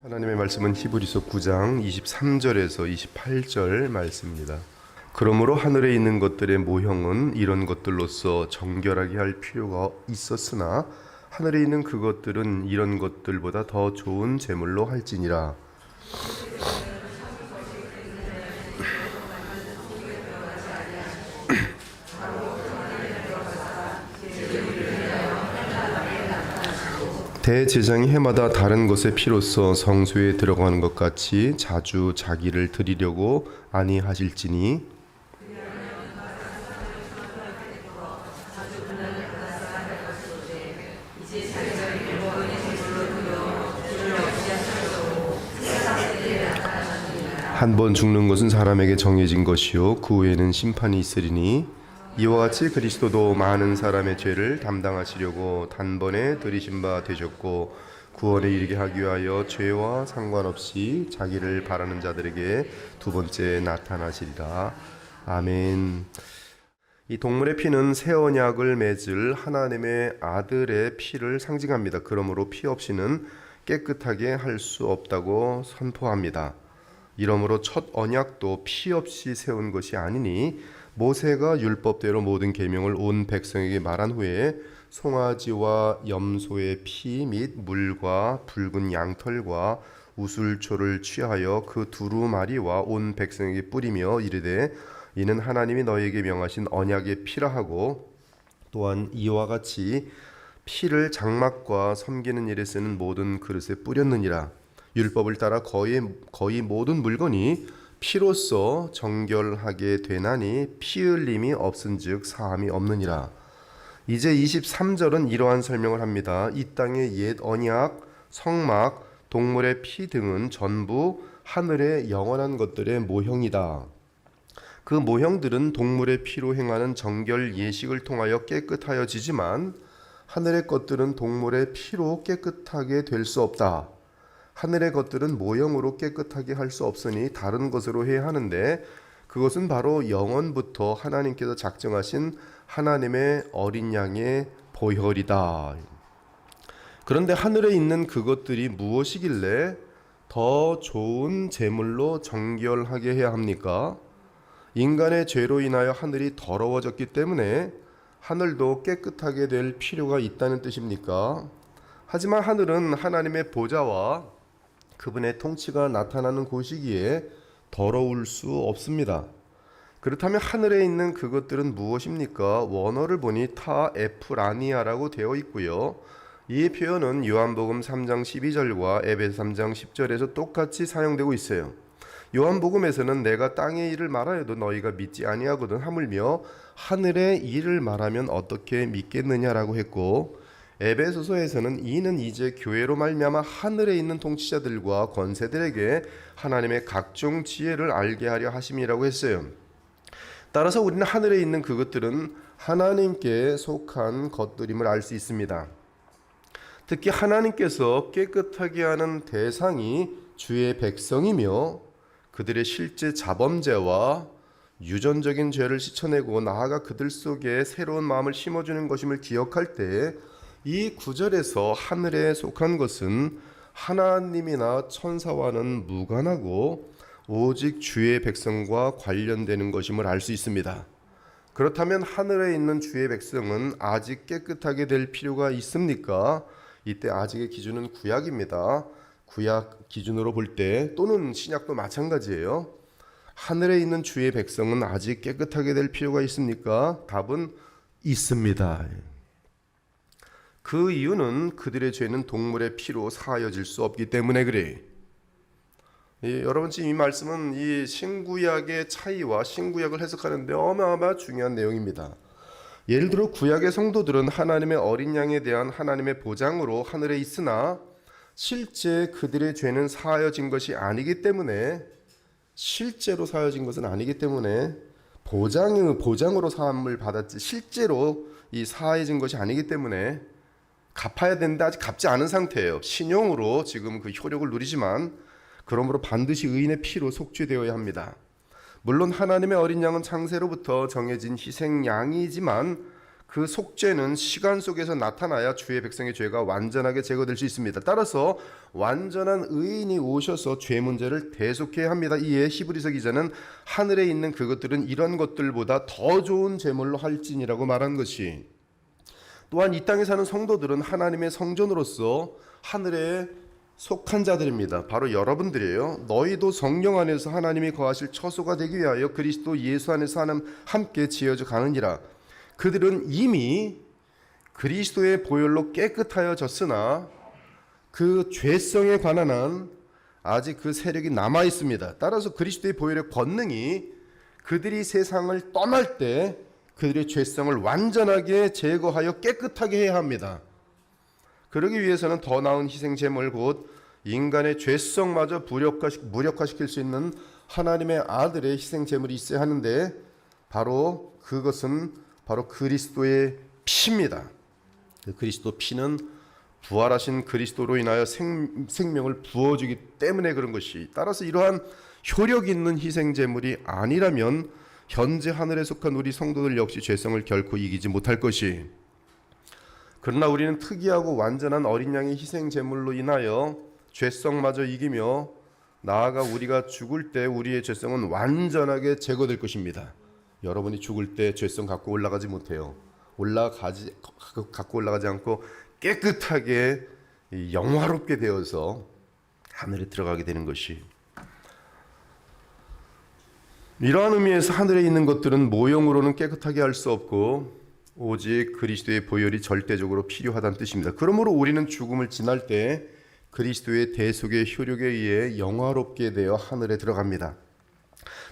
하나님의 말씀은 히브리서 9장 23절에서 28절 말씀입니다. 그러므로 하늘에 있는 것들의 모형은 이런 것들로서 정결하게 할 필요가 있었으나 하늘에 있는 그것들은 이런 것들보다 더 좋은 제물로 할지니라. 대제사장이 해마다 다른 것의 피로써 성소에 들어가는 것 같이 자주 자기를 드리려고 아니하실지니 한 번 죽는 것은 사람에게 정해진 것이요 그 후에는 심판이 있으리니 이와 같이 그리스도도 많은 사람의 죄를 담당하시려고 단번에 들이신 바 되셨고 구원에 이르게 하기 위하여 죄와 상관없이 자기를 바라는 자들에게 두 번째 나타나시리라. 아멘. 이 동물의 피는 새 언약을 맺을 하나님의 아들의 피를 상징합니다. 그러므로 피 없이는 깨끗하게 할 수 없다고 선포합니다. 이러므로 첫 언약도 피 없이 세운 것이 아니니 모세가 율법대로 모든 계명을 온 백성에게 말한 후에 송아지와 염소의 피 및 물과 붉은 양털과 우슬초를 취하여 그 두루마리와 온 백성에게 뿌리며 이르되 이는 하나님이 너희에게 명하신 언약의 피라 하고 또한 이와 같이 피를 장막과 섬기는 일에 쓰는 모든 그릇에 뿌렸느니라. 율법을 따라 거의 모든 물건이 피로써 정결하게 되나니 피 흘림이 없은즉 사함이 없느니라. 이제 23절은 이러한 설명을 합니다. 이 땅의 옛 언약, 성막, 동물의 피 등은 전부 하늘의 영원한 것들의 모형이다. 그 모형들은 동물의 피로 행하는 정결 예식을 통하여 깨끗하여지지만 하늘의 것들은 동물의 피로 깨끗하게 될 수 없다. 하늘의 것들은 모형으로 깨끗하게 할 수 없으니 다른 것으로 해야 하는데 그것은 바로 영원부터 하나님께서 작정하신 하나님의 어린 양의 보혈이다. 그런데 하늘에 있는 그것들이 무엇이길래 더 좋은 제물로 정결하게 해야 합니까? 인간의 죄로 인하여 하늘이 더러워졌기 때문에 하늘도 깨끗하게 될 필요가 있다는 뜻입니까? 하지만 하늘은 하나님의 보좌와 그분의 통치가 나타나는 곳이기에 더러울 수 없습니다. 그렇다면 하늘에 있는 그것들은 무엇입니까? 원어를 보니 타 에프라니아라고 되어 있고요. 이 표현은 요한복음 3장 12절과 에베소 3장 10절에서 똑같이 사용되고 있어요. 요한복음에서는 내가 땅의 일을 말하여도 너희가 믿지 아니하거든 하물며 하늘의 일을 말하면 어떻게 믿겠느냐라고 했고 에베소서에서는 이는 이제 교회로 말미암아 하늘에 있는 통치자들과 권세들에게 하나님의 각종 지혜를 알게 하려 하심이라고 했어요. 따라서 우리는 하늘에 있는 그것들은 하나님께 속한 것들임을 알 수 있습니다. 특히 하나님께서 깨끗하게 하는 대상이 주의 백성이며 그들의 실제 자범죄와 유전적인 죄를 씻어내고 나아가 그들 속에 새로운 마음을 심어주는 것임을 기억할 때 이 구절에서 하늘에 속한 것은 하나님이나 천사와는 무관하고 오직 주의 백성과 관련되는 것임을 알 수 있습니다. 그렇다면 하늘에 있는 주의 백성은 아직 깨끗하게 될 필요가 있습니까? 이때 아직의 기준은 구약입니다. 구약 기준으로 볼 때 또는 신약도 마찬가지예요. 하늘에 있는 주의 백성은 아직 깨끗하게 될 필요가 있습니까? 답은 있습니다. 그 이유는 그들의 죄는 동물의 피로 사하여질 수 없기 때문에 그래. 여러분 지금 이 말씀은 이 신구약의 차이와 신구약을 해석하는데 어마어마 중요한 내용입니다. 예를 들어 구약의 성도들은 하나님의 어린 양에 대한 하나님의 보장으로 하늘에 있으나 실제 그들의 죄는 사하여진 것이 아니기 때문에 실제로 사하여진 것은 아니기 때문에 보장으로 사함을 받았지 실제로 이 사하여진 것이 아니기 때문에 갚아야 되는데 아직 갚지 않은 상태예요. 신용으로 지금 그 효력을 누리지만 그러므로 반드시 의인의 피로 속죄되어야 합니다. 물론 하나님의 어린 양은 창세로부터 정해진 희생양이지만 그 속죄는 시간 속에서 나타나야 주의 백성의 죄가 완전하게 제거될 수 있습니다. 따라서 완전한 의인이 오셔서 죄 문제를 대속해야 합니다. 이에 히브리서 기자는 하늘에 있는 그것들은 이런 것들보다 더 좋은 제물로 할지니라고 말한 것이, 또한 이 땅에 사는 성도들은 하나님의 성전으로서 하늘에 속한 자들입니다. 바로 여러분들이에요. 너희도 성령 안에서 하나님이 거하실 처소가 되기 위하여 그리스도 예수 안에서 함께 지어져 가느니라. 그들은 이미 그리스도의 보혈로 깨끗하여졌으나 그 죄성에 관한 한 아직 그 세력이 남아 있습니다. 따라서 그리스도의 보혈의 권능이 그들이 세상을 떠날 때 그들의 죄성을 완전하게 제거하여 깨끗하게 해야 합니다. 그러기 위해서는 더 나은 희생 제물, 곧 인간의 죄성마저 무력화시킬 수 있는 하나님의 아들의 희생 제물이 있어야 하는데, 그것은 바로 그리스도의 피입니다. 그리스도 피는 부활하신 그리스도로 인하여 생명을 부어주기 때문에 그런 것이, 따라서 이러한 효력 있는 희생 제물이 아니라면 현재 하늘에 속한 우리 성도들 역시 죄성을 결코 이기지 못할 것이, 그러나 우리는 특이하고 완전한 어린 양의 희생 제물로 인하여 죄성마저 이기며 나아가 우리가 죽을 때 우리의 죄성은 완전하게 제거될 것입니다. 여러분이 죽을 때 죄성 갖고 올라가지 못해요. 갖고 올라가지 않고 깨끗하게 영화롭게 되어서 하늘에 들어가게 되는 것이, 이러한 의미에서 하늘에 있는 것들은 모형으로는 깨끗하게 할 수 없고 오직 그리스도의 보혈이 절대적으로 필요하다는 뜻입니다. 그러므로 우리는 죽음을 지날 때 그리스도의 대속의 효력에 의해 영화롭게 되어 하늘에 들어갑니다.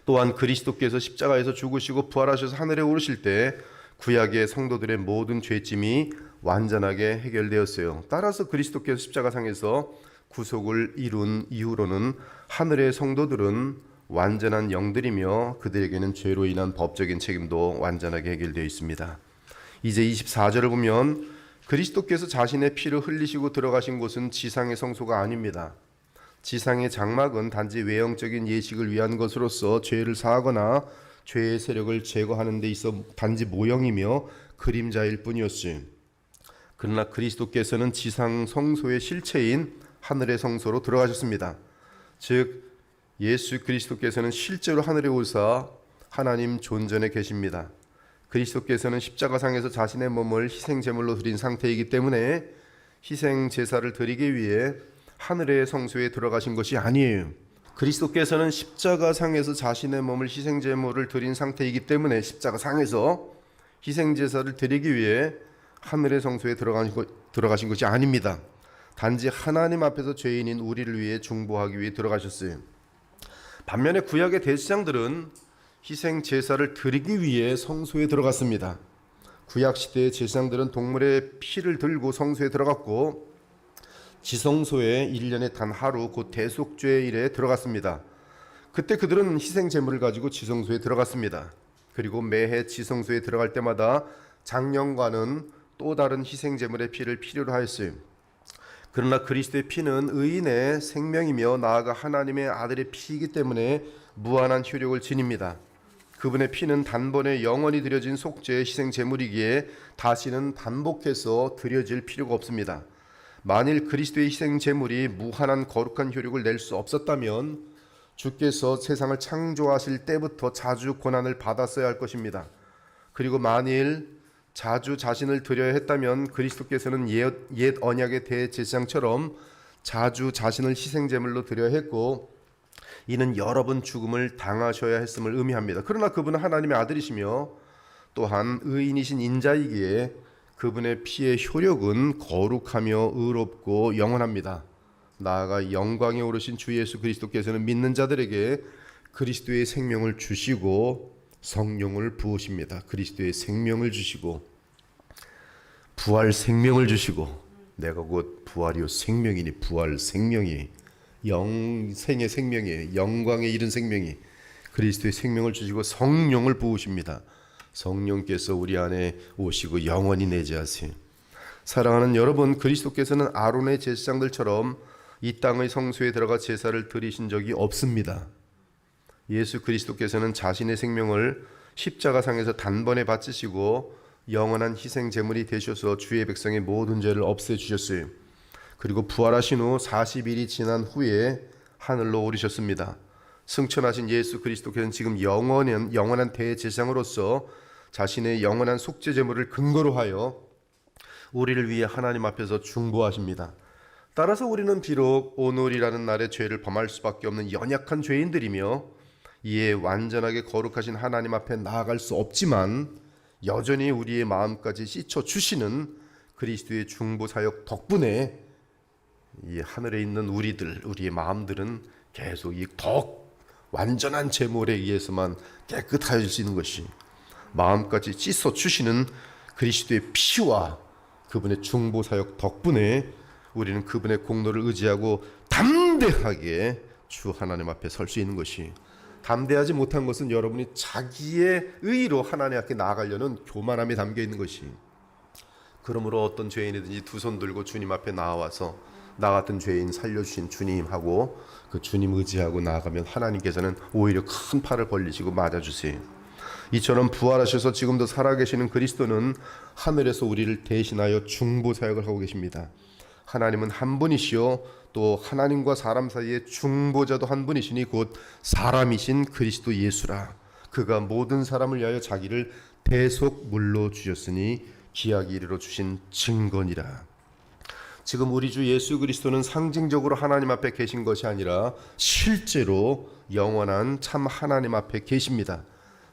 또한 그리스도께서 십자가에서 죽으시고 부활하셔서 하늘에 오르실 때 구약의 성도들의 모든 죄짐이 완전하게 해결되었어요. 따라서 그리스도께서 십자가상에서 구속을 이룬 이후로는 하늘의 성도들은 완전한 영들이며 그들에게는 죄로 인한 법적인 책임도 완전하게 해결되어 있습니다. 이제 24절을 보면 그리스도께서 자신의 피를 흘리시고 들어가신 곳은 지상의 성소가 아닙니다. 지상의 장막은 단지 외형적인 예식을 위한 것으로서 죄를 사하거나 죄의 세력을 제거하는 데 있어 단지 모형이며 그림자일 뿐이었지. 그러나 그리스도께서는 지상 성소의 실체인 하늘의 성소로 들어가셨습니다. 즉 예수 그리스도께서는 실제로 하늘에 오사 하나님 존전에 계십니다. 그리스도께서는 십자가상에서 자신의 몸을 희생제물로 드린 상태이기 때문에 희생 제사를 드리기 위해 하늘의 성소에 들어가신 것이 아니에요. 그리스도께서는 십자가상에서 자신의 몸을 희생제물을 드린 상태이기 때문에 십자가상에서 희생제사를 드리기 위해 하늘의 성소에 들어가신 것이 아닙니다. 단지 하나님 앞에서 죄인인 우리를 위해 중보하기 위해 들어가셨어요. 반면에 구약의 대제사장들은 희생 제사를 드리기 위해 성소에 들어갔습니다. 구약 시대의 제사장들은 동물의 피를 들고 성소에 들어갔고 지성소에 1년에 단 하루 곧 대속죄일에 들어갔습니다. 그때 그들은 희생 제물을 가지고 지성소에 들어갔습니다. 그리고 매해 지성소에 들어갈 때마다 장령관은 또 다른 희생 제물의 피를 필요로 하였어요. 그러나 그리스도의 피는 의인의 생명이며 나아가 하나님의 아들의 피이기 때문에 무한한 효력을 지닙니다. 그분의 피는 단번에 영원히 드려진 속죄의 희생 제물이기에 다시는 반복해서 드려질 필요가 없습니다. 만일 그리스도의 희생 제물이 무한한 거룩한 효력을 낼 수 없었다면 주께서 세상을 창조하실 때부터 자주 고난을 받았어야 할 것입니다. 그리고 만일 자주 자신을 드려야 했다면 그리스도께서는 옛 언약의 대제사장처럼 자주 자신을 희생제물로 드려야 했고 이는 여러 번 죽음을 당하셔야 했음을 의미합니다. 그러나 그분은 하나님의 아들이시며 또한 의인이신 인자이기에 그분의 피의 효력은 거룩하며 의롭고 영원합니다. 나아가 영광에 오르신 주 예수 그리스도께서는 믿는 자들에게 그리스도의 생명을 주시고 성령을 부으십니다. 그리스도의 생명을 주시고 부활 생명을 주시고 내가 곧 부활이요 생명이니 부활 생명이 영생의 생명이 영광에 이른 생명이 그리스도의 생명을 주시고 성령을 부으십니다. 성령께서 우리 안에 오시고 영원히 내재하세요. 사랑하는 여러분, 그리스도께서는 아론의 제사장들처럼 이 땅의 성소에 들어가 제사를 드리신 적이 없습니다. 예수 그리스도께서는 자신의 생명을 십자가상에서 단번에 바치시고 영원한 희생 제물이 되셔서 주의 백성의 모든 죄를 없애주셨어요. 그리고 부활하신 후 40일이 지난 후에 하늘로 오르셨습니다. 승천하신 예수 그리스도께서는 지금 영원한 대제사장으로서 자신의 영원한 속죄 제물을 근거로 하여 우리를 위해 하나님 앞에서 중보하십니다. 따라서 우리는 비록 오늘이라는 날에 죄를 범할 수밖에 없는 연약한 죄인들이며 이에 완전하게 거룩하신 하나님 앞에 나아갈 수 없지만 여전히 우리의 마음까지 씻어주시는 그리스도의 중보 사역 덕분에 이 하늘에 있는 우리의 마음들은 계속 이 더 완전한 제물에 의해서만 깨끗해질 수 있는 것이, 마음까지 씻어주시는 그리스도의 피와 그분의 중보 사역 덕분에 우리는 그분의 공로를 의지하고 담대하게 주 하나님 앞에 설 수 있는 것이, 담대하지 못한 것은 여러분이 자기의 의로 하나님 앞에 나아가려는 교만함이 담겨 있는 것이, 그러므로 어떤 죄인이든지 두 손 들고 주님 앞에 나와서 나 같은 죄인 살려주신 주님하고 그 주님 의지하고 나아가면 하나님께서는 오히려 큰 팔을 벌리시고 맞아주세요. 이처럼 부활하셔서 지금도 살아계시는 그리스도는 하늘에서 우리를 대신하여 중보 사역을 하고 계십니다. 하나님은 한 분이시요 또 하나님과 사람 사이의 중보자도 한 분이시니 곧 사람이신 그리스도 예수라. 그가 모든 사람을 위하여 자기를 대속물로 주셨으니 귀하게 이르러 주신 증거니라. 지금 우리 주 예수 그리스도는 상징적으로 하나님 앞에 계신 것이 아니라 실제로 영원한 참 하나님 앞에 계십니다.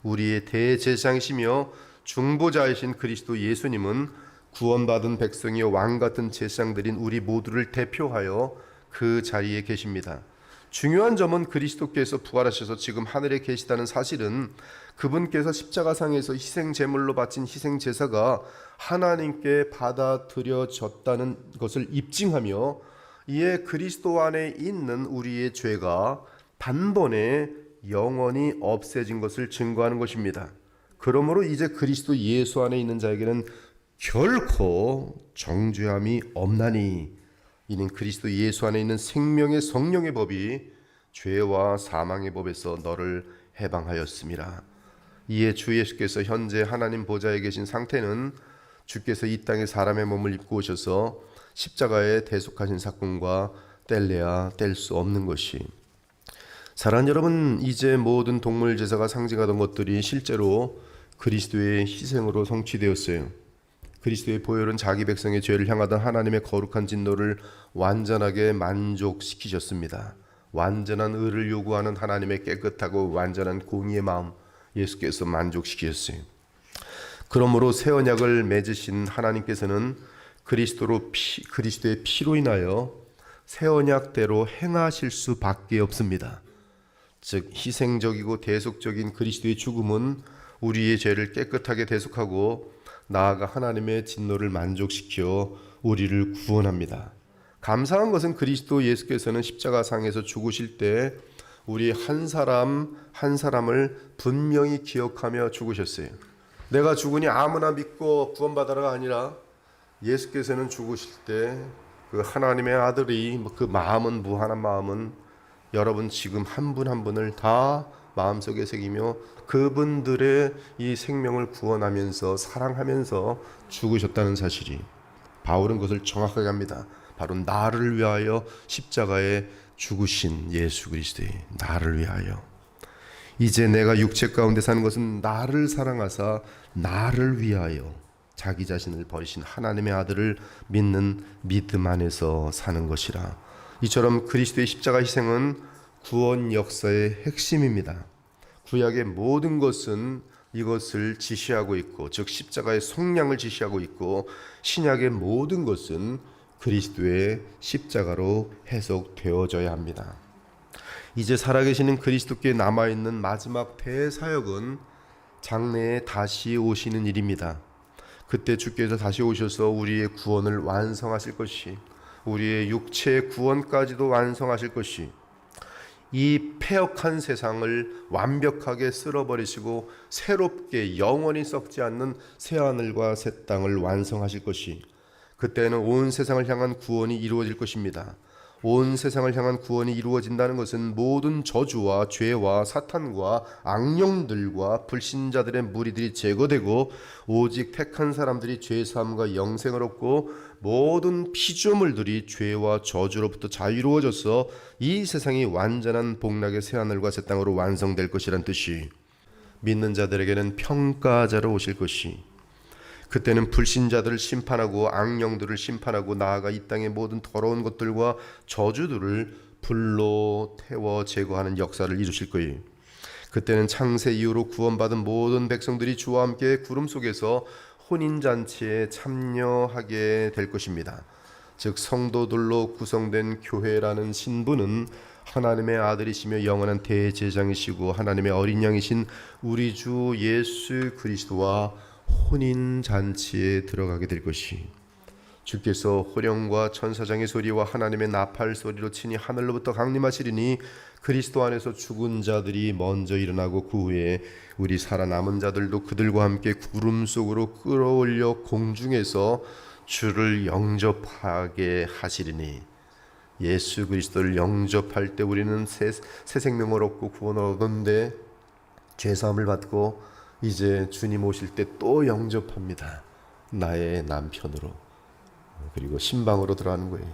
우리의 대제사장이시며 중보자이신 그리스도 예수님은 구원받은 백성이요 왕같은 제사장들인 우리 모두를 대표하여 그 자리에 계십니다. 중요한 점은 그리스도께서 부활하셔서 지금 하늘에 계시다는 사실은 그분께서 십자가상에서 희생 제물로 바친 희생 제사가 하나님께 받아들여졌다는 것을 입증하며 이에 그리스도 안에 있는 우리의 죄가 단번에 영원히 없애진 것을 증거하는 것입니다. 그러므로 이제 그리스도 예수 안에 있는 자에게는 결코 정죄함이 없나니, 이는 그리스도 예수 안에 있는 생명의 성령의 법이 죄와 사망의 법에서 너를 해방하였음이라. 이에 주 예수께서 현재 하나님 보좌에 계신 상태는 주께서 이 땅에 사람의 몸을 입고 오셔서 십자가에 대속하신 사건과 뗄래야 뗄 수 없는 것이, 사랑하는 여러분, 이제 모든 동물 제사가 상징하던 것들이 실제로 그리스도의 희생으로 성취되었어요. 그리스도의 보혈은 자기 백성의 죄를 향하던 하나님의 거룩한 진노를 완전하게 만족시키셨습니다. 완전한 의를 요구하는 하나님의 깨끗하고 완전한 공의의 마음, 예수께서 만족시키셨어요. 그러므로 새 언약을 맺으신 하나님께서는 그리스도의 피로 인하여 새 언약대로 행하실 수밖에 없습니다. 즉 희생적이고 대속적인 그리스도의 죽음은 우리의 죄를 깨끗하게 대속하고 나아가 하나님의 진노를 만족시켜 우리를 구원합니다. 감사한 것은 그리스도 예수께서는 십자가상에서 죽으실 때 우리 한 사람 한 사람을 분명히 기억하며 죽으셨어요. 내가 죽으니 아무나 믿고 구원받아라가 아니라 예수께서는 죽으실 때 그 하나님의 아들이 그 마음은, 무한한 마음은 여러분 지금 한 분 한 분을 다 마음속에 새기며 그분들의 이 생명을 구원하면서 사랑하면서 죽으셨다는 사실이, 바울은 그것을 정확하게 합니다. 바로 나를 위하여 십자가에 죽으신 예수 그리스도의, 나를 위하여. 이제 내가 육체 가운데 사는 것은 나를 사랑하사 나를 위하여 자기 자신을 버리신 하나님의 아들을 믿는 믿음 안에서 사는 것이라. 이처럼 그리스도의 십자가 희생은 구원 역사의 핵심입니다. 구약의 모든 것은 이것을 지시하고 있고, 즉 십자가의 속량을 지시하고 있고, 신약의 모든 것은 그리스도의 십자가로 해석되어져야 합니다. 이제 살아계시는 그리스도께 남아있는 마지막 대사역은 장래에 다시 오시는 일입니다. 그때 주께서 다시 오셔서 우리의 구원을 완성하실 것이, 우리의 육체의 구원까지도 완성하실 것이, 이 패역한 세상을 완벽하게 쓸어버리시고 새롭게 영원히 썩지 않는 새하늘과 새 땅을 완성하실 것이, 그때는 온 세상을 향한 구원이 이루어질 것입니다. 온 세상을 향한 구원이 이루어진다는 것은 모든 저주와 죄와 사탄과 악령들과 불신자들의 무리들이 제거되고 오직 택한 사람들이 죄사함과 영생을 얻고 모든 피조물들이 죄와 저주로부터 자유로워져서 이 세상이 완전한 복락의 새하늘과 새 땅으로 완성될 것이란 뜻이, 믿는 자들에게는 평가자로 오실 것이, 그때는 불신자들을 심판하고 악령들을 심판하고 나아가 이 땅의 모든 더러운 것들과 저주들을 불로 태워 제거하는 역사를 이루실 거예요. 그때는 창세 이후로 구원받은 모든 백성들이 주와 함께 구름 속에서 혼인잔치에 참여하게 될 것입니다. 즉 성도들로 구성된 교회라는 신부는 하나님의 아들이시며 영원한 대제장이시고 하나님의 어린 양이신 우리 주 예수 그리스도와 혼인잔치에 들어가게 될 것이, 주께서 호령과 천사장의 소리와 하나님의 나팔 소리로 친히 하늘로부터 강림하시리니 그리스도 안에서 죽은 자들이 먼저 일어나고 그 후에 우리 살아남은 자들도 그들과 함께 구름 속으로 끌어올려 공중에서 주를 영접하게 하시리니, 예수 그리스도를 영접할 때 우리는 새 생명을 얻고 구원을 얻었는데 죄사함을 받고 이제 주님 오실 때 또 영접합니다. 나의 남편으로. 그리고 신방으로 들어가는 거예요.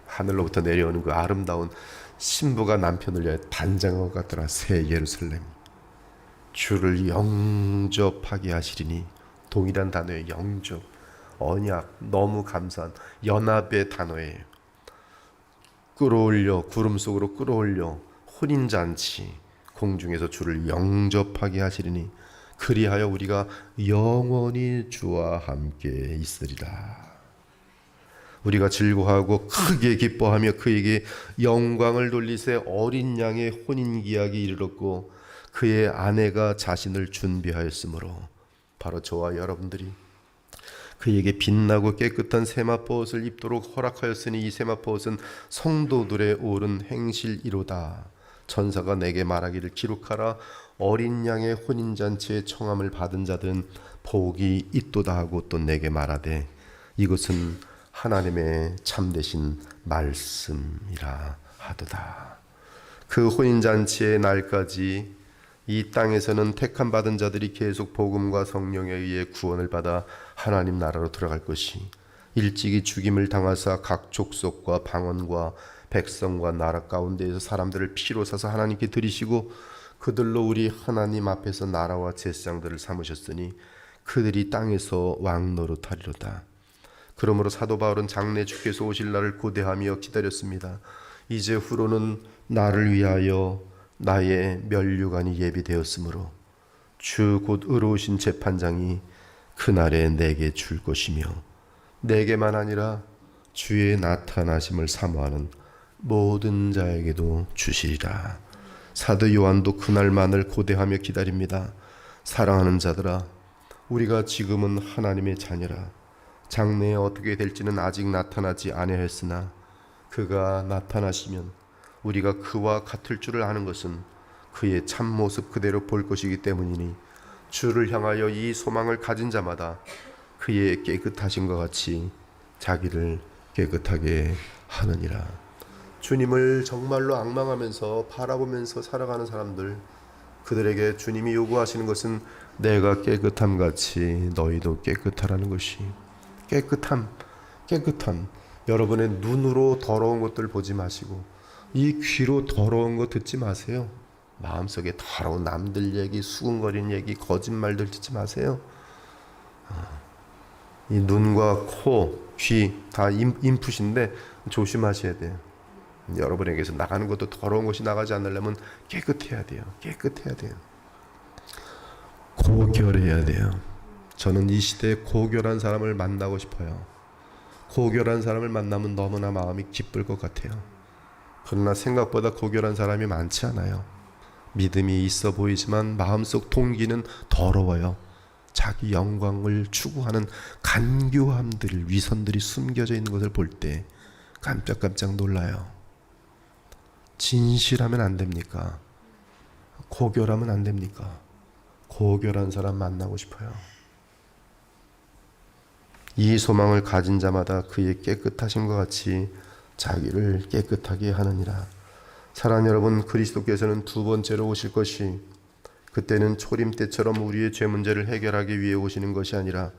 하늘로부터 내려오는 그 아름다운 신부가 남편을 위해 단장어 같더라. 새 예루살렘. 주를 영접하게 하시리니, 동일한 단어의 영접, 언약, 너무 감사한 연합의 단어예요. 끌어올려, 구름 속으로 끌어올려 혼인잔치, 공중에서 주를 영접하게 하시리니 그리하여 우리가 영원히 주와 함께 있으리라. 우리가 즐거워하고 크게 기뻐하며 그에게 영광을 돌리세 어린 양의 혼인기약이 이르렀고 그의 아내가 자신을 준비하였으므로, 바로 저와 여러분들이 그에게 빛나고 깨끗한 세마포옷을 입도록 허락하였으니 이 세마포옷은 성도들의 옳은 행실이로다. 천사가 내게 말하기를 기록하라. 어린 양의 혼인잔치에 청함을 받은 자들은 복이 있도다 하고 또 내게 말하되 이것은 하나님의 참되신 말씀이라 하도다. 그 혼인잔치의 날까지 이 땅에서는 택함 받은 자들이 계속 복음과 성령에 의해 구원을 받아 하나님 나라로 들어갈 것이, 일찍이 죽임을 당하사 각 족속과 방언과 백성과 나라 가운데에서 사람들을 피로 사서 하나님께 드리시고 그들로 우리 하나님 앞에서 나라와 제사장들을 삼으셨으니 그들이 땅에서 왕노릇하리로다. 그러므로 사도 바울은 장래 주께서 오실 날을 고대하며 기다렸습니다. 이제 후로는 나를 위하여 나의 면류관이 예비되었으므로 주 곧 의로우신 재판장이 그날에 내게 줄 것이며 내게만 아니라 주의 나타나심을 사모하는 모든 자에게도 주시리라. 사도 요한도 그날만을 고대하며 기다립니다. 사랑하는 자들아, 우리가 지금은 하나님의 자녀라. 장래에 어떻게 될지는 아직 나타나지 아니하였으나 그가 나타나시면 우리가 그와 같을 줄을 아는 것은 그의 참모습 그대로 볼 것이기 때문이니 주를 향하여 이 소망을 가진 자마다 그의 깨끗하심과 같이 자기를 깨끗하게 하느니라. 주님을 정말로 악망하면서 바라보면서 살아가는 사람들, 그들에게 주님이 요구하시는 것은 내가 깨끗함 같이 너희도 깨끗하라는 것이, 깨끗함. 여러분의 눈으로 더러운 것들 보지 마시고 이 귀로 더러운 거 듣지 마세요. 마음속에 더러운 남들 얘기, 수근거리는 얘기, 거짓말들 듣지 마세요. 이 눈과 코, 귀 다 인풋인데 조심하셔야 돼요. 여러분에게서 나가는 것도 더러운 것이 나가지 않으려면 깨끗해야 돼요. 고결해야 돼요. 저는 이 시대에 고결한 사람을 만나고 싶어요. 고결한 사람을 만나면 너무나 마음이 기쁠 것 같아요. 그러나 생각보다 고결한 사람이 많지 않아요. 믿음이 있어 보이지만 마음속 동기는 더러워요. 자기 영광을 추구하는 간교함들, 위선들이 숨겨져 있는 것을 볼 때 깜짝깜짝 놀라요. 진실하면 안 됩니까? 고결하면 안 됩니까? 고결한 사람 만나고 싶어요. 이 소망을 가진 자마다 그의 깨끗하심과 같이 자기를 깨끗하게 하느니라. 사랑하는 여러분, 그리스도께서는 두 번째로 오실 것이 그때는 초림 때처럼 우리의 죄 문제를 해결하기 위해 오시는 것이 아니라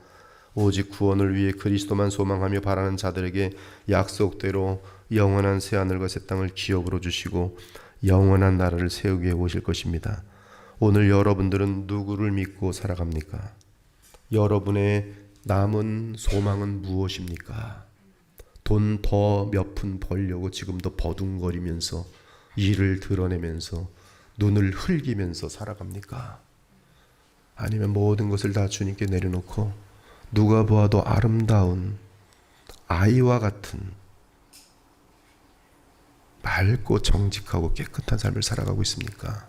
오직 구원을 위해 그리스도만 소망하며 바라는 자들에게 약속대로 영원한 새하늘과 새 땅을 기업으로 주시고 영원한 나라를 세우기 위해 오실 것입니다. 오늘 여러분들은 누구를 믿고 살아갑니까? 여러분의 남은 소망은 무엇입니까? 돈 더 몇 푼 벌려고 지금도 버둥거리면서 일을 드러내면서 눈을 흘기면서 살아갑니까? 아니면 모든 것을 다 주님께 내려놓고 누가 보아도 아름다운 아이와 같은 맑고 정직하고 깨끗한 삶을 살아가고 있습니까?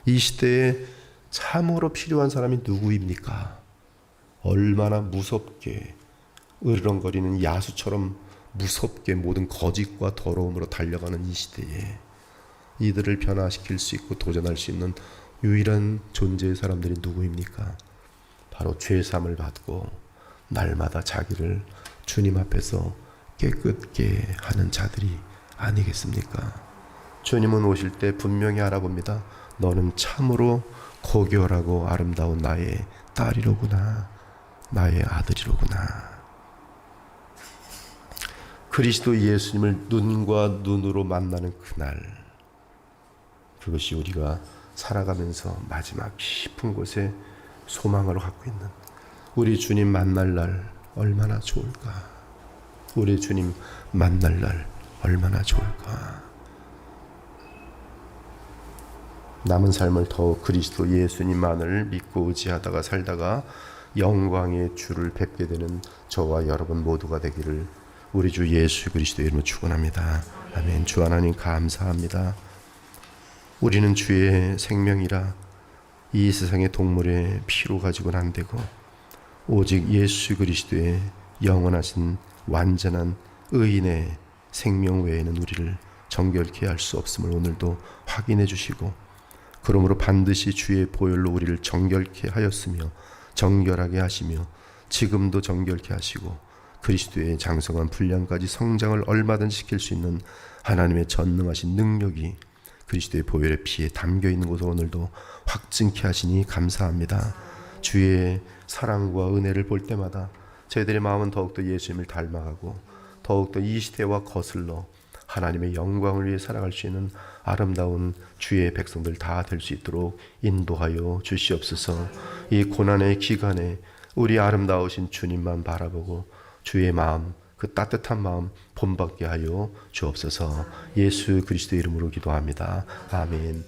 이 시대에 참으로 필요한 사람이 누구입니까? 얼마나 무섭게 으르렁거리는 야수처럼 무섭게 모든 거짓과 더러움으로 달려가는 이 시대에 이들을 변화시킬 수 있고 도전할 수 있는 유일한 존재의 사람들이 누구입니까? 바로 죄사함을 받고 날마다 자기를 주님 앞에서 깨끗게 하는 자들이 아니겠습니까? 주님은 오실 때 분명히 알아봅니다. 너는 참으로 고결하고 아름다운 나의 딸이로구나, 나의 아들이로구나. 그리스도 예수님을 눈과 눈으로 만나는 그날, 그것이 우리가 살아가면서 마지막 깊은 곳에 소망을 갖고 있는 우리 주님 만날 날 얼마나 좋을까? 우리 주님 만날 날 얼마나 좋을까? 남은 삶을 더욱 그리스도 예수님만을 믿고 의지하다가 살다가 영광의 주를 뵙게 되는 저와 여러분 모두가 되기를 우리 주 예수 그리스도의 이름으로 축원합니다. 아멘. 주 하나님 감사합니다. 우리는 주의 생명이라 이 세상의 동물의 피로 가지고는 안 되고 오직 예수 그리스도의 영원하신 완전한 의인의 생명 외에는 우리를 정결케 할 수 없음을 오늘도 확인해 주시고, 그러므로 반드시 주의 보혈로 우리를 정결케 하였으며 정결하게 하시며 지금도 정결케 하시고 그리스도의 장성한 분량까지 성장을 얼마든지 시킬 수 있는 하나님의 전능하신 능력이 그리스도의 보혈의 피에 담겨 있는 것을 오늘도 확증케 하시니 감사합니다. 주의 사랑과 은혜를 볼 때마다 저희들의 마음은 더욱더 예수님을 닮아가고 더욱더 이 시대와 거슬러 하나님의 영광을 위해 살아갈 수 있는 아름다운 주의 백성들 다 될 수 있도록 인도하여 주시옵소서. 이 고난의 기간에 우리 아름다우신 주님만 바라보고 주의 마음, 그 따뜻한 마음 본받게 하여 주옵소서. 예수 그리스도 이름으로 기도합니다. 아멘.